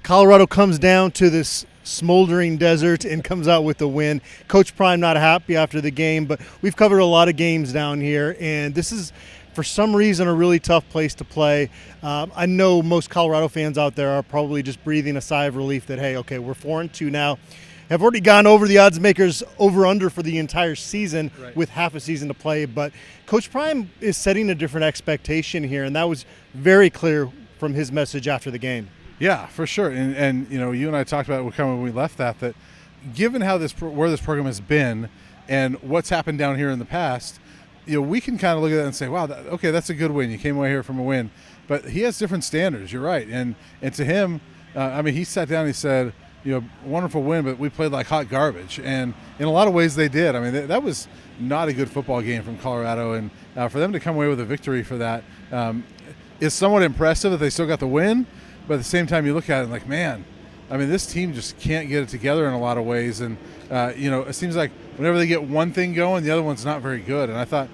Colorado comes down to this smoldering desert and comes out with the win. Coach Prime not happy after the game, but we've covered a lot of games down here, and this is, for some reason, a really tough place to play. I know most Colorado fans out there are probably just breathing a sigh of relief that, hey, okay, we're 4-2 now. Have already gone over the odds makers over-under for the entire season with half a season to play, but Coach Prime is setting a different expectation here, and that was very clear from his message after the game. Yeah, for sure. And you know, you and I talked about it when we left that given how where this program has been and what's happened down here in the past, you know, we can kind of look at that and say, wow, okay, that's a good win. You came away here from a win. But he has different standards. You're right. And to him, I mean, he sat down and he said, you know, wonderful win, but we played like hot garbage. And in a lot of ways they did. I mean, that was not a good football game from Colorado. And for them to come away with a victory for that is somewhat impressive that they still got the win. But at the same time, you look at it and like, man, I mean, this team just can't get it together in a lot of ways. And, you know, it seems like whenever they get one thing going, the other one's not very good. And I thought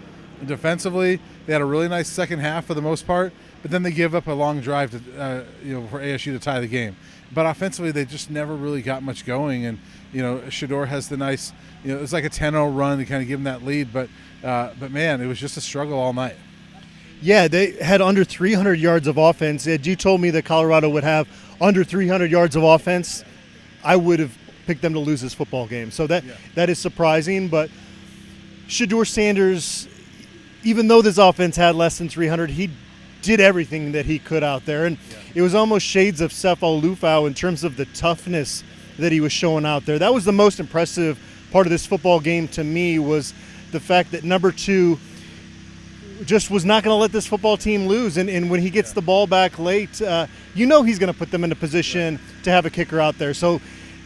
defensively, they had a really nice second half for the most part, but then they give up a long drive to, you know, for ASU to tie the game. But offensively, they just never really got much going. And, you know, Shadeur has the nice, you know, it was like a 10-0 run to kind of give them that lead. But man, it was just a struggle all night. Yeah, they had under 300 yards of offense. Had you told me that Colorado would have under 300 yards of offense, I would have picked them to lose this football game. So that is surprising. But Shadeur Sanders, even though this offense had less than 300, he did everything that he could out there. And it was almost shades of Sefo Lufau in terms of the toughness that he was showing out there. That was the most impressive part of this football game to me, was the fact that number 2 just was not going to let this football team lose. And when he gets the ball back late, you know he's going to put them in a position to have a kicker out there. So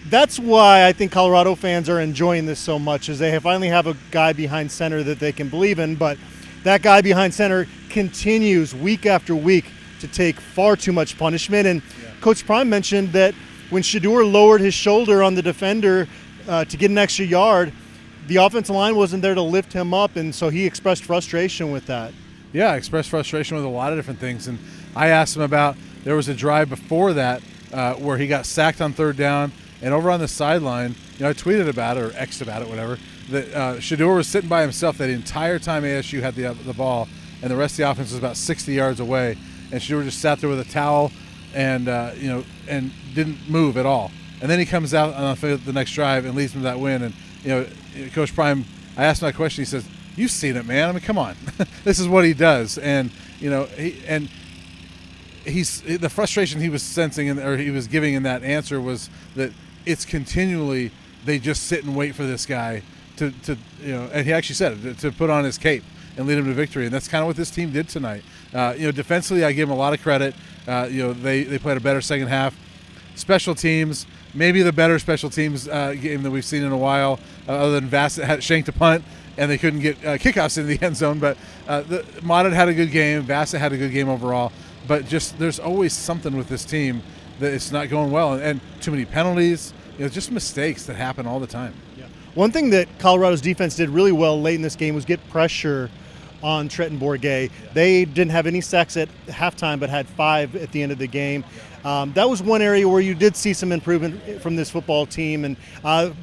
that's why I think Colorado fans are enjoying this so much, is they finally have a guy behind center that they can believe in. But that guy behind center continues week after week to take far too much punishment. And Coach Prime mentioned that when Shadeur lowered his shoulder on the defender to get an extra yard, the offensive line wasn't there to lift him up, and so he expressed frustration with that. Yeah, expressed frustration with a lot of different things. And I asked him about, there was a drive before that where he got sacked on third down, and over on the sideline, you know, I tweeted about it or X'd about it, whatever, that Shadeur was sitting by himself that entire time ASU had the ball, and the rest of the offense was about 60 yards away, and Shadeur just sat there with a towel and, you know, and didn't move at all. And then he comes out on the next drive and leads them to that win. And, you know, Coach Prime, I asked him that question. He says, "You've seen it, man. I mean, come on. This is what he does." And, you know, he's the frustration he was sensing or he was giving in that answer was that it's continually they just sit and wait for this guy to you know, and he actually said it, to put on his cape and lead him to victory. And that's kind of what this team did tonight. You know, defensively, I give them a lot of credit. You know, they played a better second half. Special teams, maybe the better special teams game that we've seen in a while, other than Bassett had shanked a punt and they couldn't get kickoffs into the end zone. But Mata had a good game. Bassett had a good game overall. But just there's always something with this team that it's not going well. And too many penalties, you know, just mistakes that happen all the time. Yeah. One thing that Colorado's defense did really well late in this game was get pressure on Trenton Bourguet. They didn't have any sacks at halftime, but had 5 at the end of the game. That was one area where you did see some improvement from this football team, and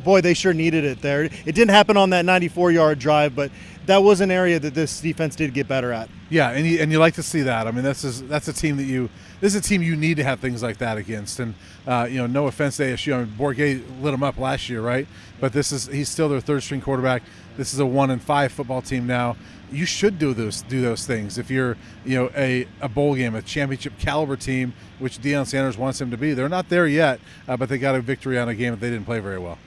boy, they sure needed it there. It didn't happen on that 94-yard drive, but that was an area that this defense did get better at. Yeah, and you like to see that. I mean, that's a team that this is a team you need to have things like that against. And you know, no offense to ASU, I mean, Bourguet lit them up last year, right? But he's still their third-string quarterback. This is a 1-5 football team now. You should do those things if you're, you know, a bowl game, a championship caliber team, which Deion Sanders wants them to be. They're not there yet, but they got a victory on a game that they didn't play very well.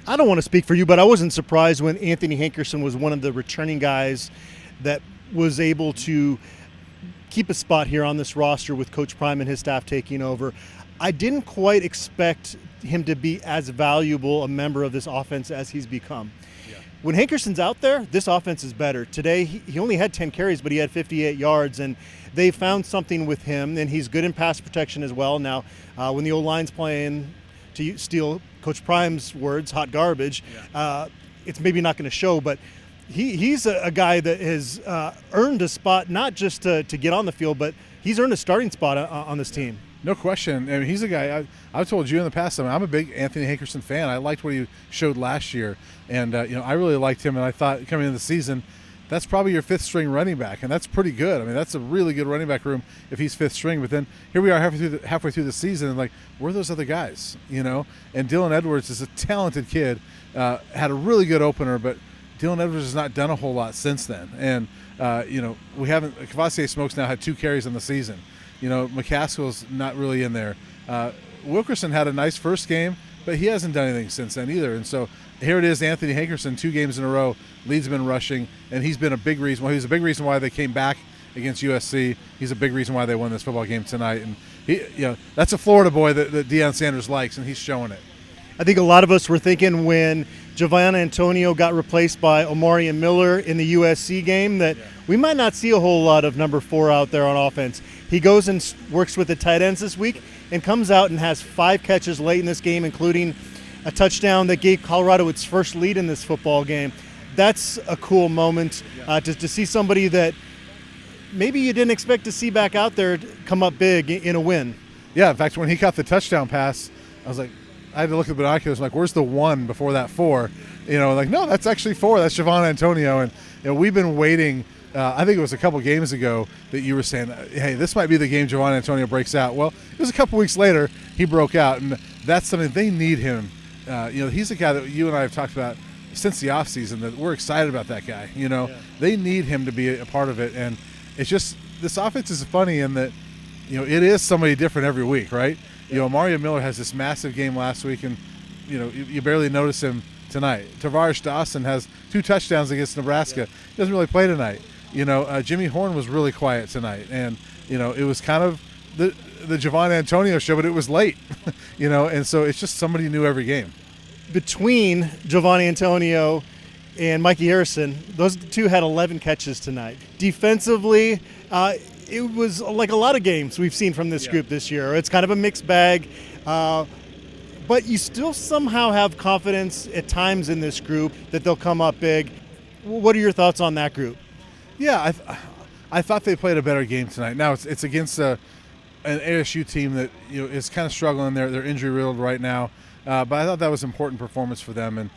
I don't want to speak for you, but I wasn't surprised when Anthony Hankerson was one of the returning guys that was able to keep a spot here on this roster with Coach Prime and his staff taking over. I didn't quite expect him to be as valuable a member of this offense as he's become. When Hankerson's out there, this offense is better. Today, he only had 10 carries, but he had 58 yards, and they found something with him, and he's good in pass protection as well. Now, when the O-line's playing, to steal Coach Prime's words, hot garbage, it's maybe not going to show, but he's a guy that has earned a spot, not just to get on the field, but he's earned a starting spot on this team. No question. I mean, he's a guy. I've told you in the past. I mean, I'm a big Anthony Hankerson fan. I liked what he showed last year, and I really liked him. And I thought coming into the season, that's probably your fifth string running back, and that's pretty good. I mean, that's a really good running back room if he's fifth string. But then here we are halfway through the season, and like, where are those other guys? And Dylan Edwards is a talented kid. Had a really good opener, but Dylan Edwards has not done a whole lot since then. And we haven't. Kavasier Smokes now had 2 carries on the season. McCaskill's not really in there. Wilkerson had a nice first game, but he hasn't done anything since then either. And so here it is, Anthony Hankerson, 2 games in a row, leads them in rushing, and he's been a big reason. Well, he's a big reason why they came back against USC. He's a big reason why they won this football game tonight. And that's a Florida boy that Deion Sanders likes, and he's showing it. I think a lot of us were thinking when Javon Antonio got replaced by Omarion Miller in the USC game that we might not see a whole lot of number 4 out there on offense. He goes and works with the tight ends this week and comes out and has 5 catches late in this game, including a touchdown that gave Colorado its first lead in this football game. That's a cool moment to see somebody that maybe you didn't expect to see back out there come up big in a win. Yeah, in fact, when he caught the touchdown pass, I was like, I had to look at the binoculars. I'm like, where's the 1 before that 4? No, that's actually 4. That's Javon Antonio. And we've been waiting. I think it was a couple games ago that you were saying, hey, this might be the game Javon Antonio breaks out. Well, it was a couple weeks later he broke out, and that's something they need him. He's a guy that you and I have talked about since the offseason, that we're excited about that guy. They need him to be a part of it. And it's just, this offense is funny in that, it is somebody different every week, right? Mario Miller has this massive game last week, and you barely notice him tonight. Tavares Dawson has 2 touchdowns against Nebraska. He doesn't really play tonight. Jimmy Horn was really quiet tonight, and it was kind of the Javon Antonio show, but it was late. And so it's just somebody new every game. Between Javon Antonio and Mikey Harrison, those 2 had 11 catches tonight. Defensively, it was like a lot of games we've seen from this group this year. It's kind of a mixed bag, but you still somehow have confidence at times in this group that they'll come up big. What are your thoughts on that group? Yeah, I thought they played a better game tonight. Now it's against an ASU team that is kind of struggling. They're injury riddled right now, but I thought that was an important performance for them. And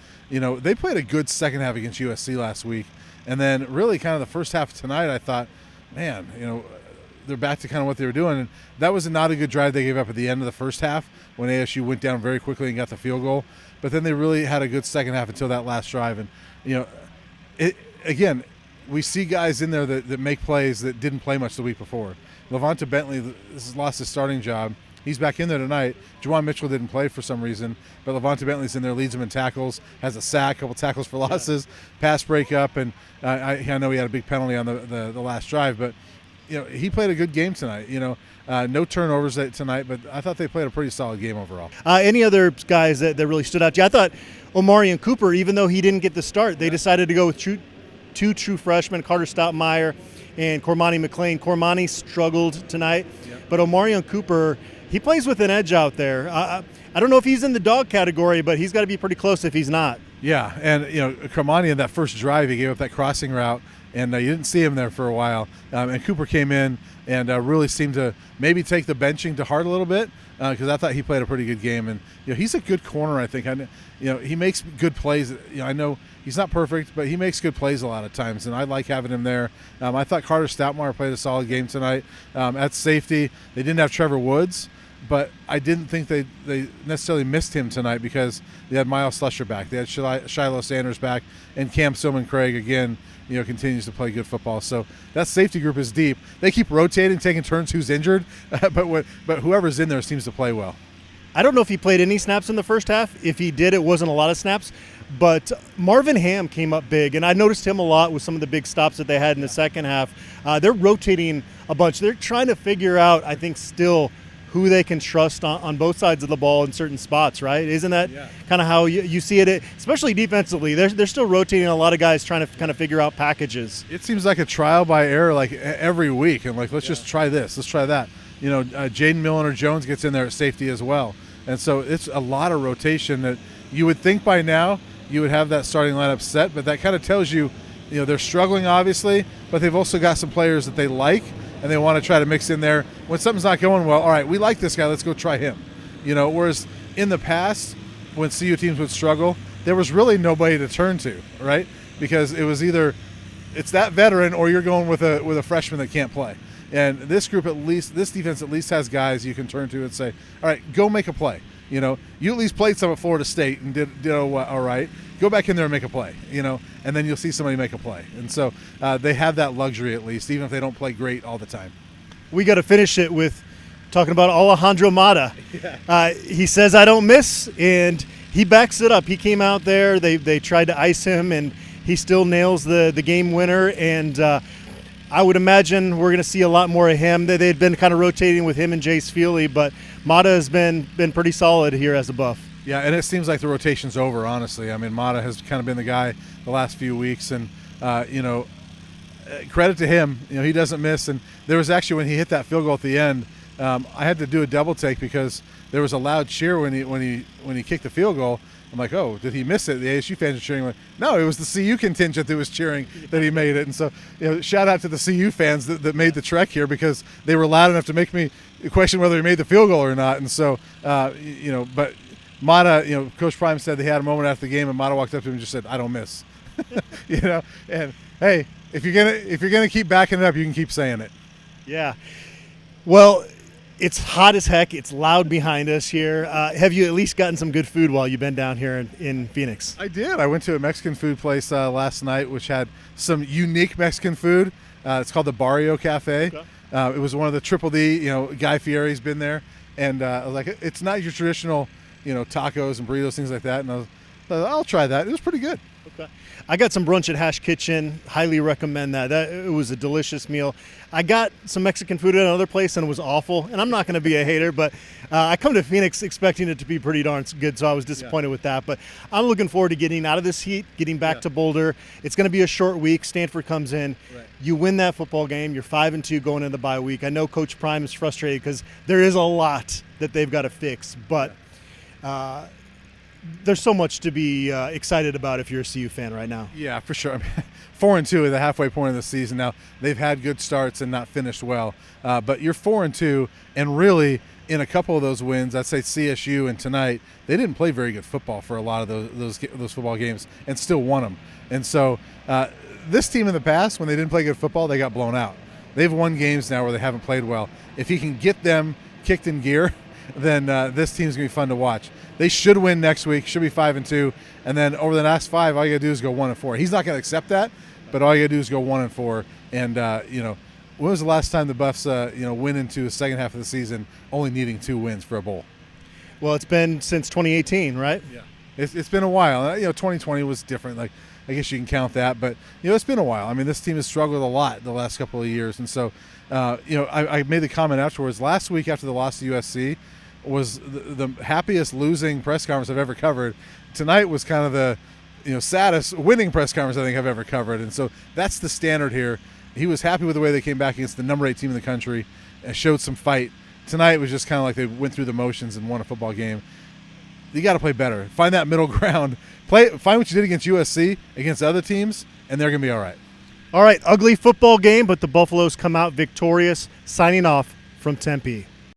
they played a good second half against USC last week, and then really kind of the first half of tonight, I thought, man, they're back to kind of what they were doing. And that was not a good drive they gave up at the end of the first half when ASU went down very quickly and got the field goal. But then they really had a good second half until that last drive. And again, we see guys in there that make plays that didn't play much the week before. Levonta Bentley has lost his starting job. He's back in there tonight. Juwan Mitchell didn't play for some reason, but Levonta Bentley's in there, leads him in tackles, has a sack, a couple tackles for losses, pass breakup, and I know he had a big penalty on the last drive, but he played a good game tonight. No turnovers tonight, but I thought they played a pretty solid game overall. Any other guys that really stood out to you? I thought Omarion Cooper, even though he didn't get the start, they decided to go with 2 true freshmen, Carter Stoutmeyer and Cormani McLean. Cormani struggled tonight, but Omarion Cooper, he plays with an edge out there. I don't know if he's in the dog category, but he's got to be pretty close if he's not. Yeah, and Cormani in that first drive, he gave up that crossing route, and you didn't see him there for a while. And Cooper came in and really seemed to maybe take the benching to heart a little bit, because I thought he played a pretty good game. And he's a good corner, I think. He makes good plays. I know he's not perfect, but he makes good plays a lot of times, and I like having him there. I thought Carter Stoutmeyer played a solid game tonight. At safety, they didn't have Trevor Woods, but I didn't think they necessarily missed him tonight because they had Miles Slusher back. They had Shiloh Sanders back, and Cam Silman-Craig, again, continues to play good football. So that safety group is deep. They keep rotating, taking turns who's injured, but whoever's in there seems to play well. I don't know if he played any snaps in the first half. If he did, it wasn't a lot of snaps. But Marvin Ham came up big, and I noticed him a lot with some of the big stops that they had in the second half. They're rotating a bunch. They're trying to figure out, I think, still who they can trust on both sides of the ball in certain spots, right? Isn't that kind of how you see it, especially defensively? They're still rotating a lot of guys trying to kind of figure out packages. It seems like a trial by error, like every week. And let's just try this, let's try that. Jaden Milliner-Jones gets in there at safety as well. And so it's a lot of rotation that you would think by now you would have that starting lineup set, but that kind of tells you, they're struggling obviously, but they've also got some players that they like, and they want to try to mix in there. When something's not going well, all right, we like this guy, let's go try him. Whereas in the past, when CU teams would struggle, there was really nobody to turn to, right? Because it was either it's that veteran or you're going with a freshman that can't play. And this group, this defense at least has guys you can turn to and say, all right, go make a play. You at least played some at Florida State and did all right. Go back in there and make a play, and then you'll see somebody make a play. And so they have that luxury at least, even if they don't play great all the time. We got to finish it with talking about Alejandro Mata. Yeah. He says, I don't miss, and he backs it up. He came out there, they tried to ice him, and he still nails the game winner. And I would imagine we're going to see a lot more of him. They'd been kind of rotating with him and Jace Feely, but Mata has been pretty solid here as a buff. Yeah, and it seems like the rotation's over, honestly. I mean, Mata has kind of been the guy the last few weeks, and, credit to him. He doesn't miss. And there was actually, when he hit that field goal at the end, I had to do a double take because there was a loud cheer when he kicked the field goal. I'm like, oh, did he miss it? The ASU fans are cheering. Like, no, it was the CU contingent that was cheering that he made it. And so, shout out to the CU fans that made the trek here because they were loud enough to make me question whether he made the field goal or not. And so, but Mata, Coach Prime said they had a moment after the game, and Mata walked up to him and just said, "I don't miss." And hey, if you're gonna keep backing it up, you can keep saying it. Yeah. Well, it's hot as heck. It's loud behind us here. Have you at least gotten some good food while you've been down here in Phoenix? I did. I went to a Mexican food place last night, which had some unique Mexican food. It's called the Barrio Cafe. Okay. It was one of the Triple D. Guy Fieri's been there, and I was like, it's not your traditional, tacos and burritos, things like that. And I'll try that. It was pretty good. Okay. I got some brunch at Hash Kitchen. Highly recommend that. It was a delicious meal. I got some Mexican food at another place and it was awful. And I'm not going to be a hater, but I come to Phoenix expecting it to be pretty darn good, so I was disappointed with that. But I'm looking forward to getting out of this heat, getting back to Boulder. It's going to be a short week. Stanford comes in. Right. You win that football game. You're 5-2 going into the bye week. I know Coach Prime is frustrated because there is a lot that they've got to fix, but there's so much to be excited about if you're a CU fan right now. Yeah, for sure. 4-2 at the halfway point of the season. Now, they've had good starts and not finished well. But you're 4-2, and really, in a couple of those wins, I'd say CSU and tonight, they didn't play very good football for a lot of those football games and still won them. And so this team in the past, when they didn't play good football, they got blown out. They've won games now where they haven't played well. If he can get them kicked in gear, then this team's going to be fun to watch. They should win next week, should be 5-2, and then over the next 5, all you got to do is go 1-4. He's not going to accept that, but all you got to do is go 1-4. And, when was the last time the Buffs, went into the second half of the season only needing 2 wins for a bowl? Well, it's been since 2018, right? Yeah. It's been a while. 2020 was different. Like, I guess you can count that, but, it's been a while. I mean, this team has struggled a lot the last couple of years. And so, I made the comment afterwards. Last week after the loss to USC, was the happiest losing press conference I've ever covered. Tonight was kind of the saddest winning press conference I think I've ever covered. And so that's the standard here. He was happy with the way they came back against the number 8 team in the country and showed some fight. Tonight was just kind of like they went through the motions and won a football game. You got to play better. Find that middle ground. Find what you did against USC, against other teams, and they're going to be all right. All right, ugly football game, but the Buffaloes come out victorious. Signing off from Tempe.